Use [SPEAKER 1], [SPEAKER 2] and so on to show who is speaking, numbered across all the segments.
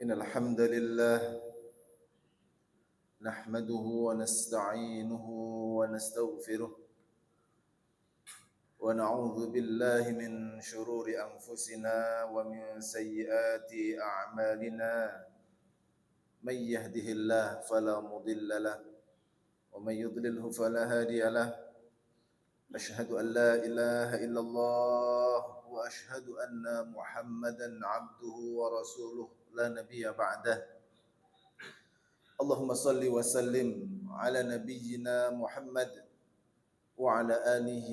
[SPEAKER 1] إن الحمد لله نحمده ونستعينه ونستغفره ونعوذ بالله من شرور أنفسنا ومن سيئات أعمالنا من يهده الله فلا مضل له ومن يضلله فلا هادي له أشهد أن لا إله إلا الله وأشهد أن محمدا عبده ورسوله لا نبي بعده اللهم صل وسلم على نبينا محمد وعلى آله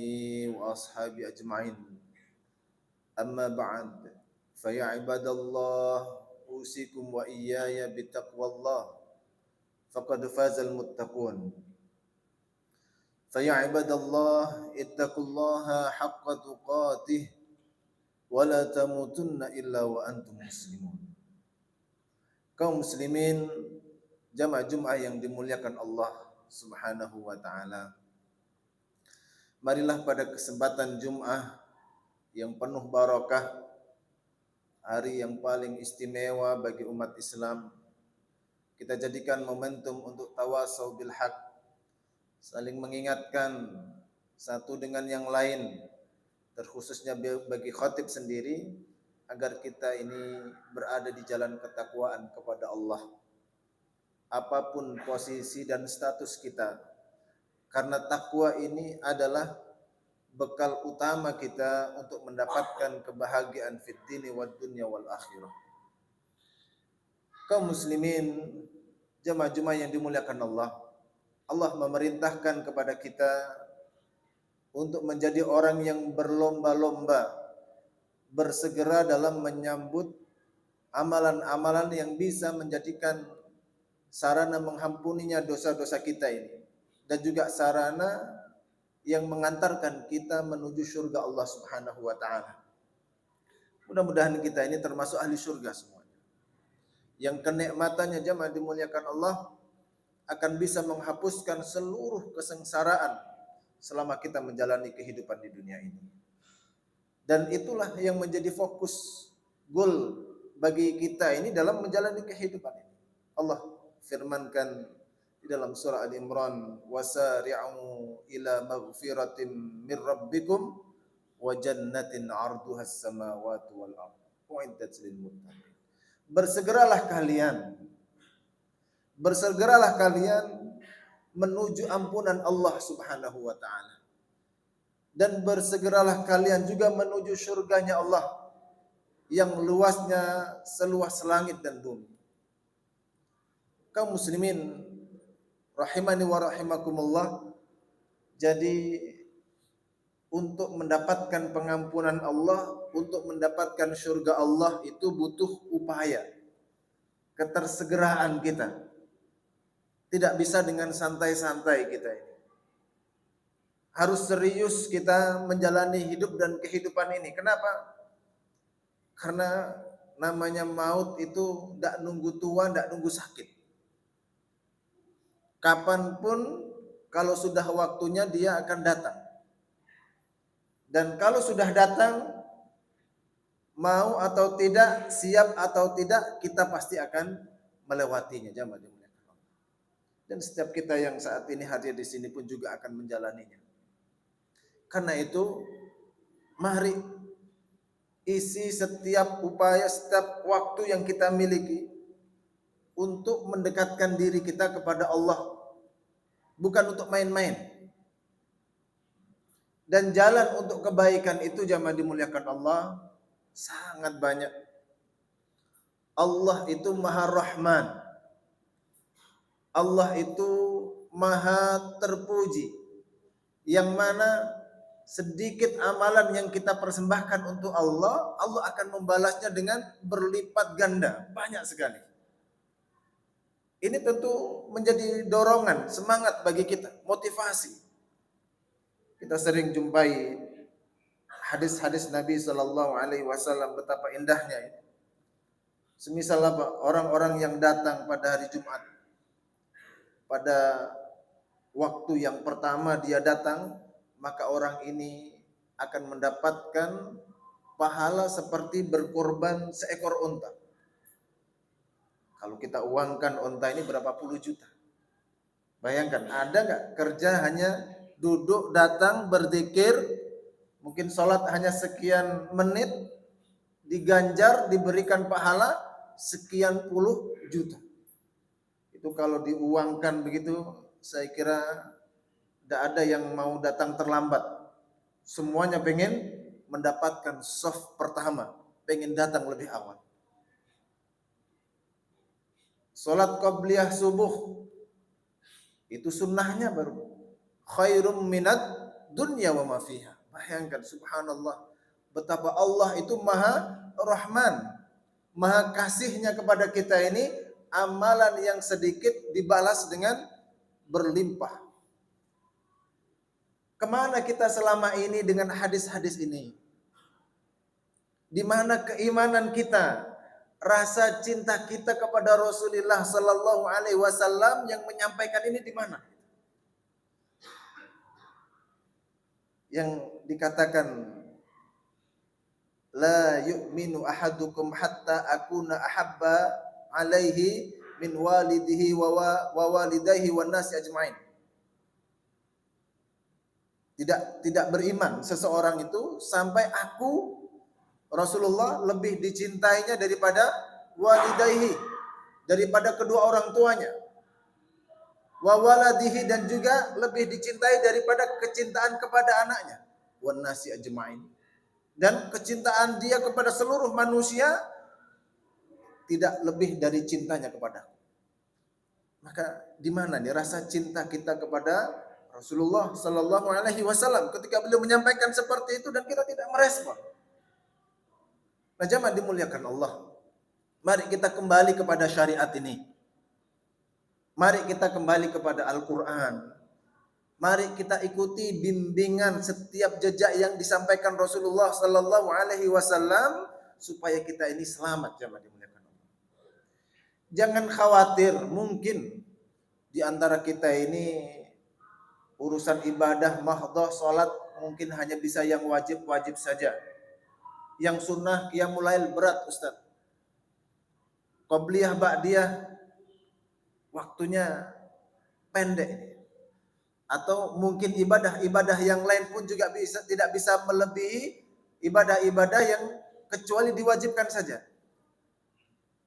[SPEAKER 1] وأصحابه أجمعين أما بعد فيا عباد الله أوصيكم وإياي بتقوى الله فقد فاز المتقون فيا عباد الله اتقوا الله حق تقاته ولا تموتن إلا وأنتم مسلمون. Kaum muslimin jamaah Jumat yang dimuliakan Allah Subhanahu wa taala. Marilah pada kesempatan Jumat yang penuh barakah, hari yang paling istimewa bagi umat Islam, kita jadikan momentum untuk tawasau bil haq, saling mengingatkan satu dengan yang lain, terkhususnya bagi khatib sendiri, agar kita ini berada di jalan ketakwaan kepada Allah. Apapun posisi dan status kita, karena takwa ini adalah bekal utama kita untuk mendapatkan kebahagiaan fid dini wad dunya wal akhirah. Kaum muslimin jamaah Jumat yang dimuliakan Allah, Allah memerintahkan kepada kita untuk menjadi orang yang berlomba-lomba, bersegera dalam menyambut amalan-amalan yang bisa menjadikan sarana mengampuninya dosa-dosa kita ini, dan juga sarana yang mengantarkan kita menuju surga Allah Subhanahu wa taala. Mudah-mudahan kita ini termasuk ahli surga semuanya, yang kenikmatannya jamaah dimuliakan Allah akan bisa menghapuskan seluruh kesengsaraan selama kita menjalani kehidupan di dunia ini. Dan itulah yang menjadi fokus goal bagi kita ini dalam menjalani kehidupan ini. Allah firmankan di dalam surah Al-Imran, wasari'u ila maghfiratin mir rabbikum wa jannatin 'arduhas samawati wal ardh u'iddat lil muttaqin. Bersegeralah kalian menuju ampunan Allah Subhanahu wa taala. Dan bersegeralah kalian juga menuju surganya Allah yang luasnya seluas langit dan bumi. Kaum muslimin rahimani wa rahimakumullah, jadi untuk mendapatkan pengampunan Allah, untuk mendapatkan surga Allah itu butuh upaya, ketersegeraan kita. Tidak bisa dengan santai-santai kita ini. Harus serius kita menjalani hidup dan kehidupan ini. Kenapa? Karena namanya maut itu tidak nunggu tua, tidak nunggu sakit. Kapanpun kalau sudah waktunya dia akan datang. Dan kalau sudah datang, mau atau tidak, siap atau tidak, kita pasti akan melewatinya. Jamaah dimuliakan Allah. Dan setiap kita yang saat ini hadir di sini pun juga akan menjalaninya. Karena itu, mari isi setiap upaya, setiap waktu yang kita miliki untuk mendekatkan diri kita kepada Allah, bukan untuk main-main. Dan jalan untuk kebaikan itu jamaah dimuliakan Allah sangat banyak. Allah itu Maha Rahman. Allah itu Maha terpuji, yang mana sedikit amalan yang kita persembahkan untuk Allah, Allah akan membalasnya dengan berlipat ganda, banyak sekali. Ini tentu menjadi dorongan, semangat bagi kita, motivasi. Kita sering jumpai hadis-hadis Nabi Sallallahu Alaihi Wasallam, betapa indahnya. Semisal apa? Orang-orang yang datang pada hari Jumat, pada waktu yang pertama dia datang, maka orang ini akan mendapatkan pahala seperti berkorban seekor unta. Kalau kita uangkan onta ini berapa puluh juta. Bayangkan, ada nggak kerja hanya duduk, datang, berzikir, mungkin sholat hanya sekian menit, diganjar, diberikan pahala sekian puluh juta. Itu kalau diuangkan begitu, saya kira tidak ada yang mau datang terlambat. Semuanya pengen mendapatkan saf pertama, pengen datang lebih awal. Sholat qabliyah subuh, itu sunnahnya baru. Khairum minat dunya wa ma fiha. Bayangkan, subhanallah, betapa Allah itu maha rahman, maha kasihnya kepada kita ini. Amalan yang sedikit dibalas dengan berlimpah. Kemana kita selama ini dengan hadis-hadis ini? Di mana keimanan kita, rasa cinta kita kepada Rasulullah Sallallahu Alaihi Wasallam yang menyampaikan ini di mana? Yang dikatakan la yu'minu ahadukum hatta akuna ahabba alaihi min walidihi wa walidayhi wan nasi ajmain. Tidak beriman seseorang itu sampai aku Rasulullah lebih dicintainya daripada walidayhi, daripada kedua orang tuanya. Wa waladihi, dan juga lebih dicintai daripada kecintaan kepada anaknya. Wan nasi ajmain, dan kecintaan dia kepada seluruh manusia tidak lebih dari cintanya kepada. Maka di mana nih rasa cinta kita kepada Rasulullah Sallallahu Alaihi Wasallam ketika beliau menyampaikan seperti itu dan kita tidak merespon? Nah, jamaah dimuliakan Allah, mari kita kembali kepada syariat ini. Mari kita kembali kepada Al-Quran. Mari kita ikuti bimbingan setiap jejak yang disampaikan Rasulullah Sallallahu Alaihi Wasallam supaya kita ini selamat, jamaah dimuliakan Allah. Jangan khawatir, mungkin di antara kita ini urusan ibadah mahdhah salat mungkin hanya bisa yang wajib-wajib saja. Yang sunnah qiyamul lail berat, Ustaz. Qabliyah ba'diyah waktunya pendek. Atau mungkin ibadah-ibadah yang lain pun juga tidak bisa melebihi ibadah-ibadah yang kecuali diwajibkan saja.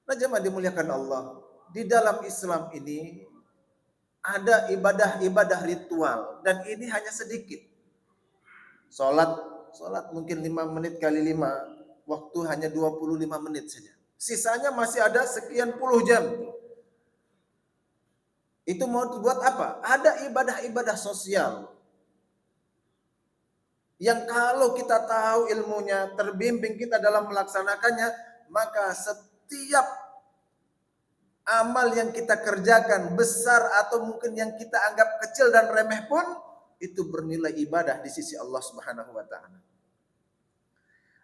[SPEAKER 1] Nah, jemaah dimuliakan Allah, di dalam Islam ini ada ibadah-ibadah ritual dan ini hanya sedikit. Salat mungkin 5 menit kali 5, waktu hanya 25 menit saja. Sisanya masih ada sekian puluh jam. Itu mau buat apa? Ada ibadah-ibadah sosial yang kalau kita tahu ilmunya, terbimbing kita dalam melaksanakannya, maka setiap amal yang kita kerjakan, besar atau mungkin yang kita anggap kecil dan remeh pun, itu bernilai ibadah di sisi Allah Subhanahu wa Ta'ala.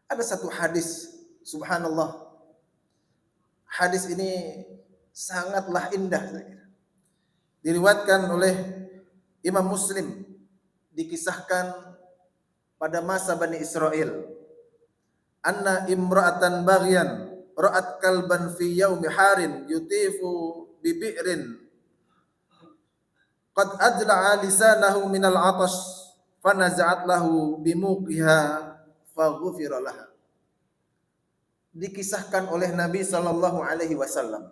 [SPEAKER 1] Ada satu hadis, subhanallah, hadis ini sangatlah indah. Diriwayatkan oleh Imam Muslim, dikisahkan pada masa Bani Israel, anna imra'atan baghyan ra'at kalban fi yaumi harin yutifu bi bi'rin qad adla'a lisanahu min al-'atash fanaza'at lahu bimuqiha faghufira laha. Dikisahkan oleh Nabi sallallahu alaihi wasallam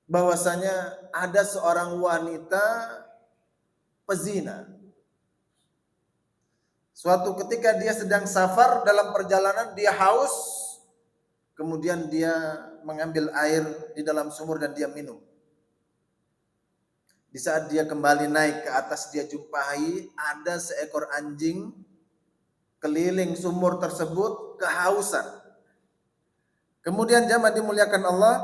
[SPEAKER 1] bahwasanya ada seorang wanita pezina. Suatu ketika dia sedang safar dalam perjalanan, dia haus, kemudian dia mengambil air di dalam sumur dan dia minum. Di saat dia kembali naik ke atas, dia jumpai ada seekor anjing keliling sumur tersebut kehausan. Kemudian jamaah dimuliakan Allah,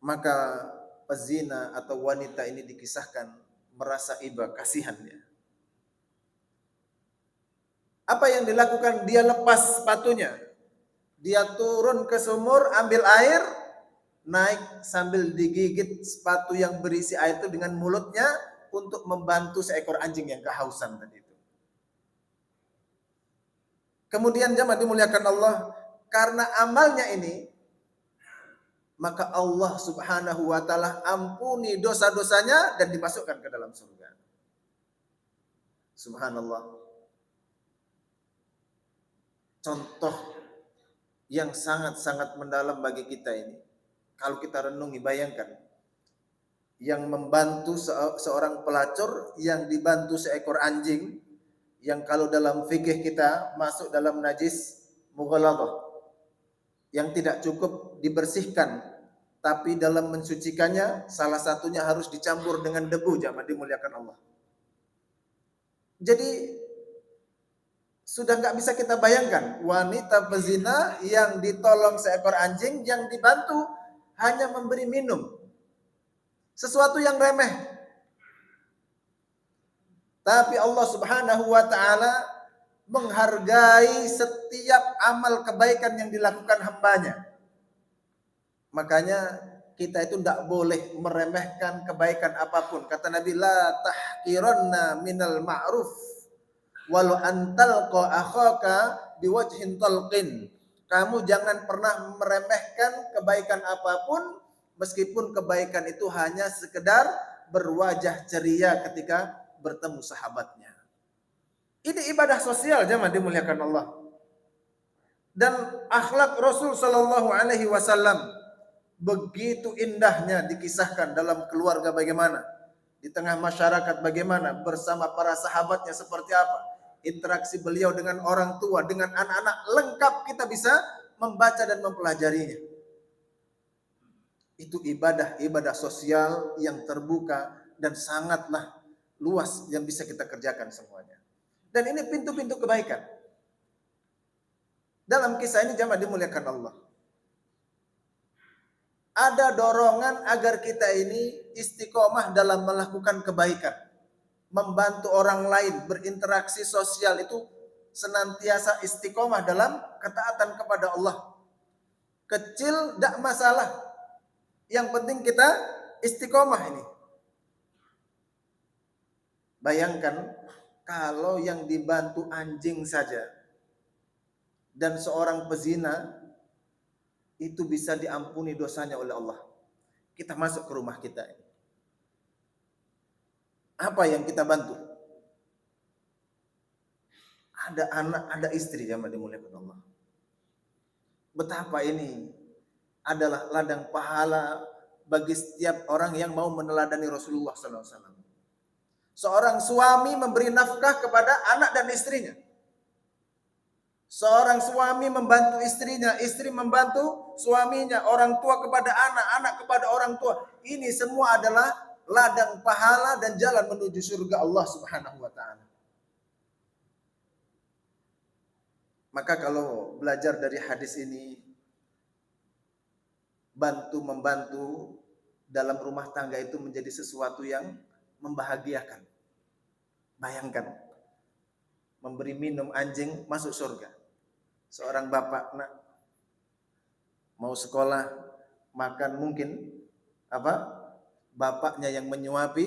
[SPEAKER 1] maka pezina atau wanita ini dikisahkan merasa iba, kasihan dia. Apa yang dilakukan? Dia lepas sepatunya. Dia turun ke sumur, ambil air, naik sambil digigit sepatu yang berisi air itu dengan mulutnya untuk membantu seekor anjing yang kehausan tadi itu. Kemudian jamaah dimuliakan Allah, karena amalnya ini maka Allah Subhanahu wa taala ampuni dosa-dosanya dan dimasukkan ke dalam surga. Subhanallah. Contoh yang sangat-sangat mendalam bagi kita ini. Kalau kita renungi, bayangkan. Yang membantu seorang pelacur, yang dibantu seekor anjing, yang kalau dalam fikih kita masuk dalam najis mughaladhah, yang tidak cukup dibersihkan, tapi dalam mensucikannya salah satunya harus dicampur dengan debu, jamaah dimuliakan Allah. Jadi sudah nggak bisa kita bayangkan wanita pezina yang ditolong seekor anjing, yang dibantu hanya memberi minum, sesuatu yang remeh. Tapi Allah Subhanahu wa taala menghargai setiap amal kebaikan yang dilakukan hambanya. Makanya kita itu tidak boleh meremehkan kebaikan apapun. Kata Nabi, la tahqiranna minal ma'ruf walau antalqa akhaka biwajhin talqin. Kamu jangan pernah meremehkan kebaikan apapun, meskipun kebaikan itu hanya sekedar berwajah ceria ketika bertemu sahabatnya. Ini ibadah sosial, jemaah dimuliakan Allah. Dan akhlak Rasul sallallahu alaihi wasallam begitu indahnya dikisahkan dalam keluarga bagaimana, di tengah masyarakat bagaimana, bersama para sahabatnya seperti apa, interaksi beliau dengan orang tua, dengan anak-anak, lengkap kita bisa membaca dan mempelajarinya. Itu ibadah sosial yang terbuka dan sangatlah luas yang bisa kita kerjakan semuanya. Dan ini pintu-pintu kebaikan. Dalam kisah ini jamaah dimuliakan Allah, ada dorongan agar kita ini istiqomah dalam melakukan kebaikan, membantu orang lain, berinteraksi sosial itu senantiasa istiqomah dalam ketaatan kepada Allah. Kecil tidak masalah, yang penting kita istiqomah ini. Bayangkan kalau yang dibantu anjing saja dan seorang pezina itu bisa diampuni dosanya oleh Allah. Kita masuk ke rumah kita ini, apa yang kita bantu? Ada anak, ada istri yang dimuliakan Allah. Betapa ini adalah ladang pahala bagi setiap orang yang mau meneladani Rasulullah SAW. Seorang suami memberi nafkah kepada anak dan istrinya. Seorang suami membantu istrinya, istri membantu suaminya, orang tua kepada anak, anak kepada orang tua. Ini semua adalah ladang pahala dan jalan menuju surga Allah Subhanahu wa taala. Maka kalau belajar dari hadis ini, bantu-membantu dalam rumah tangga itu menjadi sesuatu yang membahagiakan. Bayangkan, memberi minum anjing masuk surga. Seorang bapak nak mau sekolah, makan mungkin bapaknya yang menyuapi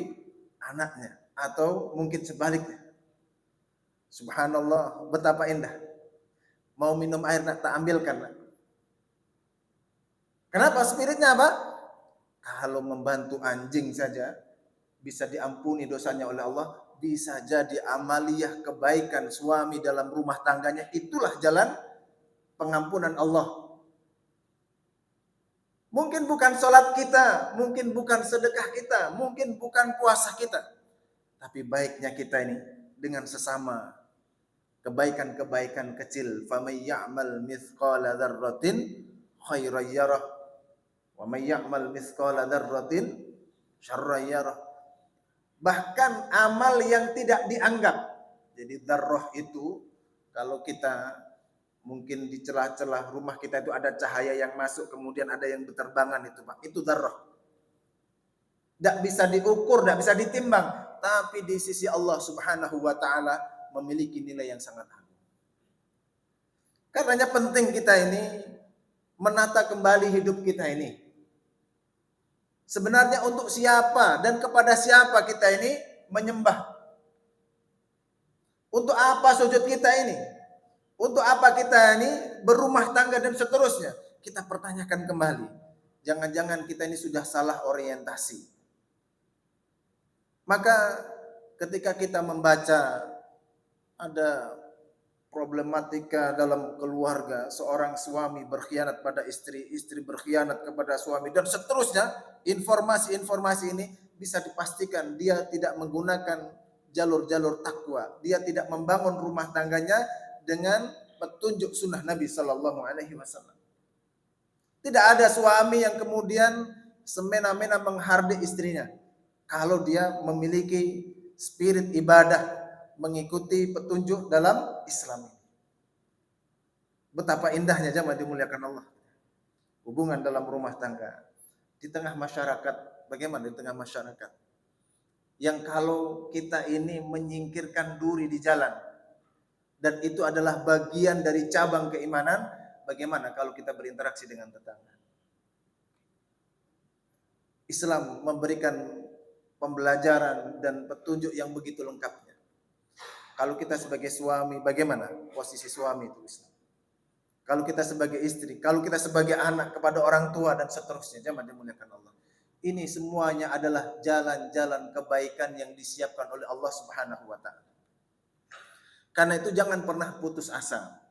[SPEAKER 1] anaknya, atau mungkin sebaliknya. Subhanallah, betapa indah. Mau minum air nak, tak ambilkan nak. Kenapa? Spiritnya apa? Kalau membantu anjing saja bisa diampuni dosanya oleh Allah, bisa jadi amaliyah kebaikan suami dalam rumah tangganya, itulah jalan pengampunan Allah. Mungkin bukan sholat kita, mungkin bukan sedekah kita, mungkin bukan puasa kita, tapi baiknya kita ini dengan sesama, kebaikan-kebaikan kecil. فَمَنْ يَعْمَلْ مِثْقَالَ ذَرَّةٍ خَيْرًا يَرَهُ وَمَنْ يَعْمَلْ مِثْقَالَ ذَرَّةٍ شَرًّا يَرَهُ. Bahkan amal yang tidak dianggap. Jadi dzarrah itu, kalau kita mungkin di celah-celah rumah kita itu ada cahaya yang masuk, kemudian ada yang berterbangan itu Pak, itu dzarrah. Tidak bisa diukur, tidak bisa ditimbang, tapi di sisi Allah Subhanahu wa taala memiliki nilai yang sangat agung. Karenanya penting kita ini menata kembali hidup kita ini. Sebenarnya untuk siapa dan kepada siapa kita ini menyembah? Untuk apa sujud kita ini? Untuk apa kita ini berumah tangga dan seterusnya? Kita pertanyakan kembali. Jangan-jangan kita ini sudah salah orientasi. Maka ketika kita membaca ada problematika dalam keluarga, seorang suami berkhianat pada istri, istri berkhianat kepada suami, dan seterusnya, informasi-informasi ini bisa dipastikan dia tidak menggunakan jalur-jalur takwa, dia tidak membangun rumah tangganya dengan petunjuk sunnah Nabi Sallallahu Alaihi Wasallam. Tidak ada suami yang kemudian semena-mena menghardik istrinya kalau dia memiliki spirit ibadah, mengikuti petunjuk dalam Islam. Betapa indahnya jamaah dimuliakan Allah. Hubungan dalam rumah tangga. Di tengah masyarakat, bagaimana di tengah masyarakat? Yang kalau kita ini menyingkirkan duri di jalan, dan itu adalah bagian dari cabang keimanan, bagaimana kalau kita berinteraksi dengan tetangga? Islam memberikan pembelajaran dan petunjuk yang begitu lengkapnya. Kalau kita sebagai suami, bagaimana posisi suami itu Islam? Kalau kita sebagai istri, kalau kita sebagai anak kepada orang tua dan seterusnya, jamaah dimuliakan Allah. Ini semuanya adalah jalan-jalan kebaikan yang disiapkan oleh Allah Subhanahu wa taala. Karena itu jangan pernah putus asa.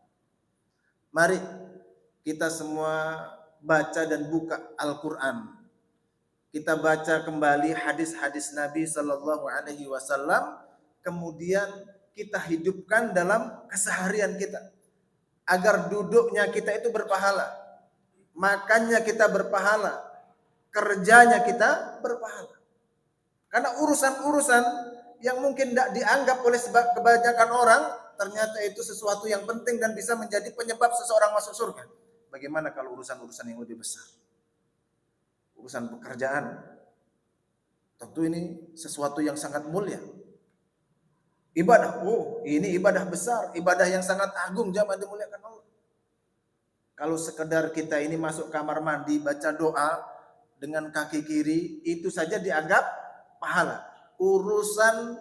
[SPEAKER 1] Mari kita semua baca dan buka Al-Qur'an. Kita baca kembali hadis-hadis Nabi sallallahu alaihi wasallam, kemudian kita hidupkan dalam keseharian kita. Agar duduknya kita itu berpahala, makannya kita berpahala, kerjanya kita berpahala. Karena urusan-urusan yang mungkin tidak dianggap oleh kebanyakan orang, ternyata itu sesuatu yang penting dan bisa menjadi penyebab seseorang masuk surga. Bagaimana kalau urusan-urusan yang lebih besar? Urusan pekerjaan. Tentu ini sesuatu yang sangat mulia. Ibadah, ini ibadah besar, ibadah yang sangat agung, jamaah dimuliakan Allah. Kalau sekedar kita ini masuk kamar mandi, baca doa dengan kaki kiri, itu saja dianggap pahala. Urusan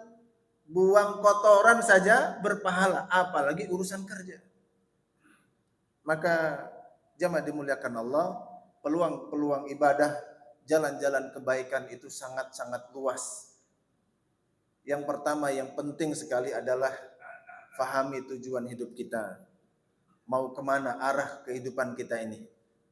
[SPEAKER 1] buang kotoran saja berpahala, apalagi urusan kerja. Maka jamaah dimuliakan Allah, peluang-peluang ibadah, jalan-jalan kebaikan itu sangat-sangat luas. Yang pertama yang penting sekali adalah fahami tujuan hidup kita. Mau kemana arah kehidupan kita ini.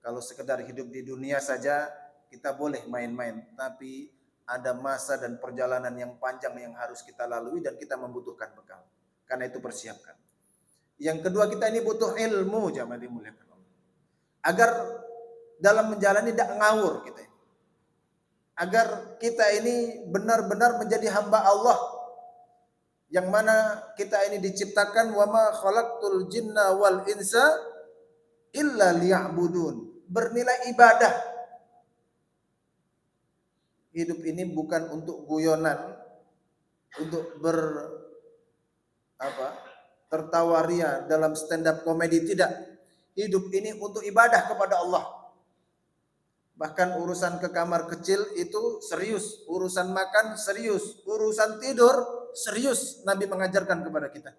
[SPEAKER 1] Kalau sekedar hidup di dunia saja kita boleh main-main. Tapi ada masa dan perjalanan yang panjang yang harus kita lalui dan kita membutuhkan bekal. Karena itu persiapkan. Yang kedua kita ini butuh ilmu, jamaah dimuliakan Allah. Agar dalam menjalani tidak ngawur kita. Agar kita ini benar-benar menjadi hamba Allah, yang mana kita ini diciptakan wa ma khalaqtul jinna wal insa illa liya'budun, bernilai ibadah. Hidup ini bukan untuk guyonan, untuk tertawa ria dalam stand up komedi, tidak. Hidup ini untuk ibadah kepada Allah. Bahkan urusan ke kamar kecil itu serius, urusan makan serius, urusan tidur serius. Nabi mengajarkan kepada kita.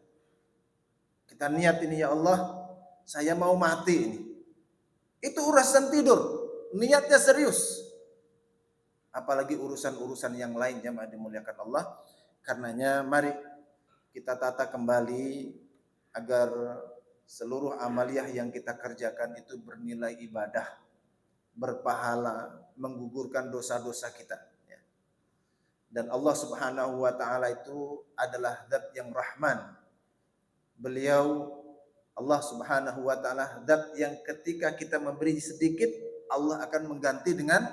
[SPEAKER 1] Kita niat ini, ya Allah, saya mau mati ini. Itu urusan tidur, niatnya serius. Apalagi urusan-urusan yang lain, jamaah dimuliakan Allah. Karenanya mari kita tata kembali agar seluruh amaliyah yang kita kerjakan itu bernilai ibadah, berpahala, menggugurkan dosa-dosa kita. Dan Allah Subhanahu wa taala itu adalah zat yang Rahman. Beliau Allah Subhanahu wa taala zat yang ketika kita memberi sedikit, Allah akan mengganti dengan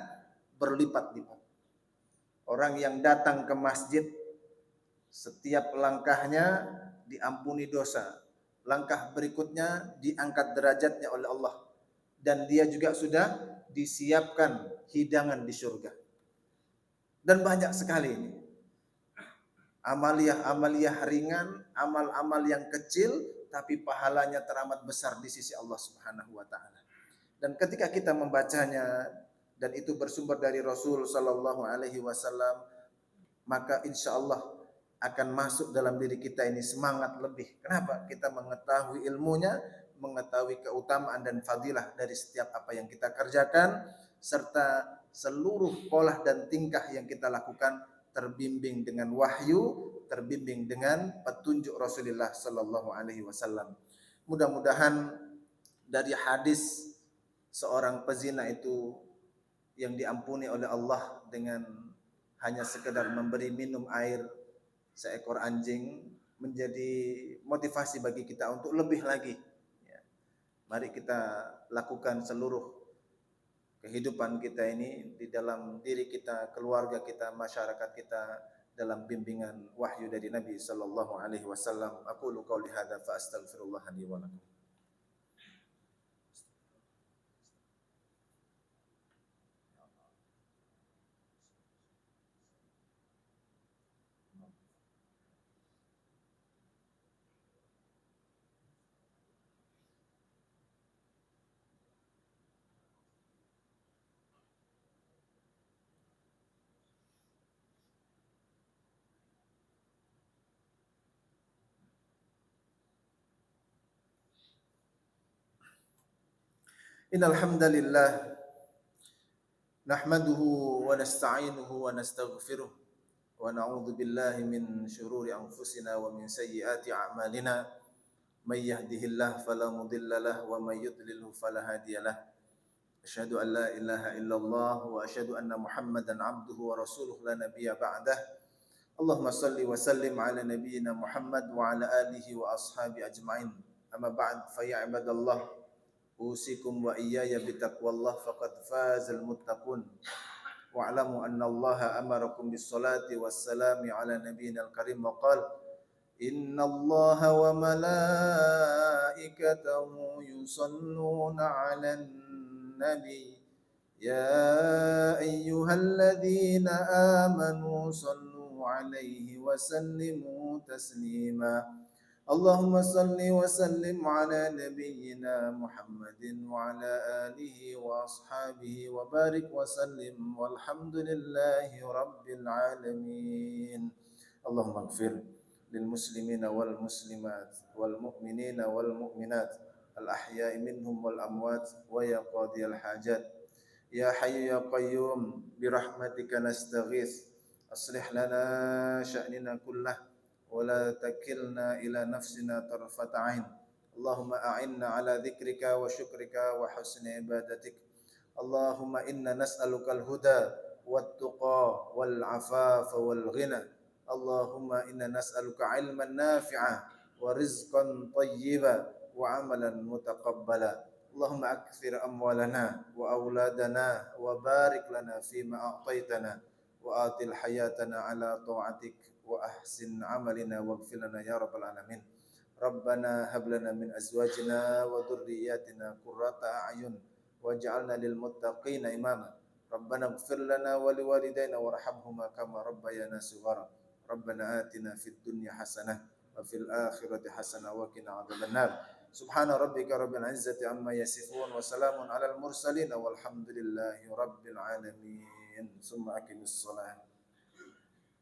[SPEAKER 1] berlipat-lipat. Orang yang datang ke masjid, setiap langkahnya diampuni dosa. Langkah berikutnya diangkat derajatnya oleh Allah. Dan dia juga sudah disiapkan hidangan di surga. Dan banyak sekali ini. Amaliyah-amaliyah ringan, amal-amal yang kecil, tapi pahalanya teramat besar di sisi Allah Subhanahu wa taala. Dan ketika kita membacanya dan itu bersumber dari Rasul sallallahu alaihi wasallam, maka insya Allah akan masuk dalam diri kita ini semangat lebih. Kenapa? Kita mengetahui ilmunya, mengetahui keutamaan dan fadilah dari setiap apa yang kita kerjakan, serta seluruh pola dan tingkah yang kita lakukan terbimbing dengan wahyu, terbimbing dengan petunjuk Rasulullah sallallahu alaihi wasallam. Mudah-mudahan dari hadis seorang pezina itu yang diampuni oleh Allah dengan hanya sekedar memberi minum air seekor anjing menjadi motivasi bagi kita untuk lebih lagi. Ya. Mari kita lakukan seluruh kehidupan kita ini di dalam diri kita, keluarga kita, masyarakat kita dalam bimbingan wahyu dari Nabi sallallahu alaihi wasallam. Aqulu qauli hadza fa astaghfirullah li wa lakum. Innal hamdalillah nahmaduhu wa nasta'inuhu wa nastaghfiruh wa na'udzu billahi min syururi anfusina wa min sayyiati a'malina may yahdihillahu fala mudilla lahu wa may yudlilhu fala hadiyalah. Asyhadu an la ilaha illallah wa asyhadu anna Muhammadan abduhu wa rasuluhu la nabiyya ba'dah. Allahumma salli wa sallim ala nabiyyina Muhammad wa ala alihi wa ashabi ajma'in. Amma ba'd fa ya ibadallah usikum wa iyaya bitaqwallah faqad fazal muttaqun. Wa'lamu anna Allah amarakum bis salati was salami ala nabiyyina al-karim wa qala inna Allah wa malaikatahu yusalluna 'alan nabi ya ayyuhalladzina amanu sallu 'alaihi wa sallimu taslima. Allahumma salli wa sallim ala nabiyyina Muhammadin wa ala alihi wa ashabihi wa barik wa sallim walhamdulillahi rabbil alamin. Allahumma ighfir lil muslimina wal muslimat wal mu'minina wal mu'minat al ahya'i minhum wal amwat wa ya qadiyal hajat ya hayyu ya qayyum bi rahmatika nastaghits aslih lana sya'nina kullah ولا تكلنا إلى نفسنا طرفة عين اللهم أعنا على ذكرك وشكرك وحسن عبادتك اللهم إنا نسألك الهدى والتقى والعفاف والغنى اللهم إنا نسألك علما نافعا ورزقا طيبا وعملا متقبلا اللهم أكثر أموالنا وأولادنا وبارك لنا فيما أعطيتنا وآتِ حياتنا على طاعتك وأحسن عملنا واغفر لنا يا رب العالمين ربنا هب لنا من أزواجنا وذرياتنا قرة أعين واجعلنا للمتقين إماما ربنا اغفر لنا ولوالدينا وارحمهما كما ربيانا صغارا ربنا آتنا في الدنيا حسنة وفي الآخرة حسنة وقنا عذاب النار سبحان ربك رب العزة عما يصفون وسلام على المرسلين والحمد لله رب العالمين ثم أقم الصلاة